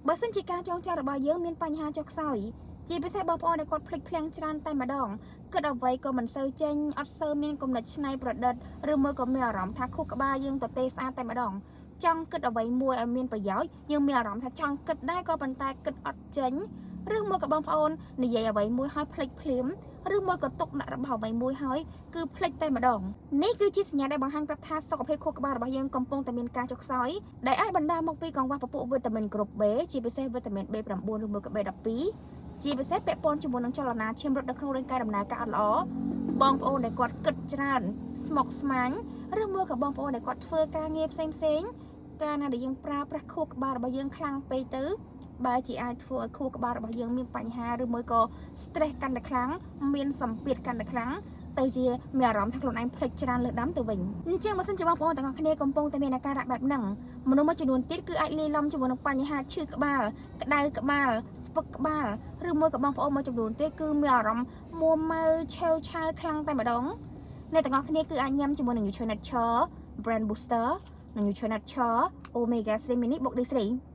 បើសិនជាការចងចាំរបស់យើងមានបញ្ហាចុះខ្សោយជាពិសេសបងប្អូនដែលគាត់ភ្លេចភ្លាំងច្រើនតែម្ដងគិតអ្វីក៏មិនសូវចេញអត់សូវមានគំនិតច្នៃប្រឌិតឬមួយក៏មានអារម្មណ៍ថាខួរក្បាលយើងទទេស្អាតតែម្ដងចង់គិតអ្វីមួយឲ្យមានប្រយោជន៍យើងមានអារម្មណ៍ថាចង់គិតដែរក៏ប៉ុន្តែគិតអត់ចេញឬមួយក៏បងប្អូននិយាយអ្វីមួយឲ្យភ្លេចភ្លាមឬមួយក៏ទុកដាក់របស់អ្វីមួយហើយគឺភ្លេចតែម្ដងនេះគឺជាសញ្ញាដែលបង្ហាញប្រាប់ថាសុខភាពខួរក្បាលរបស់យើងកំពុងតែមានការចុះខ្សោយដែលអាចបណ្ដាលមកពីកង្វះពពួកវីតាមីនគ្រប់ B ជាពិសេសវីតាមីន B9 ឬមួយក៏ B12 ជាពិសេសពាក់ព័ន្ធជាមួយនឹងចលនាឈាមរត់នៅក្នុងរាងកាយដំណើរការអត់ល្អបងប្អូនដែលគាត់គិតច្រើនស្មុគស្មាញឬមួយក៏បងប្អូនដែលគាត់ធ្វើការងារផ្សេងការណាដែលយើងប្រើប្រាស់ខួរក្បាលរបស់យើងខ្លាំងពេកទៅបើជាអាចធ្វើឲ្យខួរក្បាលរបស់យើងមានបញ្ហាឬមួយក៏ stress កាន់តែខ្លាំងមានសម្ពាធកាន់តែខ្លាំងទៅជាមានអារម្មណ៍ថាខ្លួនឯងភ្លេចច្រើនលើសដាំទៅវិញអញ្ចឹងបើសិនជាបងប្អូនទាំងអស់គ្នាកំពុងតែមានអាការៈបែបហ្នឹងមនុស្សមួយចំនួនទៀតគឺអាចលាយឡំជាមួយនឹងបញ្ហាឈឺក្បាលក្តៅក្បាលស្ពឹកក្បាលឬមួយក៏បងប្អូនមួយចំនួនទៀតគឺមានអារម្មណ៍មួម៉ៅឆេវឆាវខ្លាំងតែម្ដងអ្នកទាំងអស់គ្នាគឺអាចញ៉ាំជាមួយនឹង Nutrition Nature Brand Booster និង Nutrition Nature Omega 3 Mini បុក D3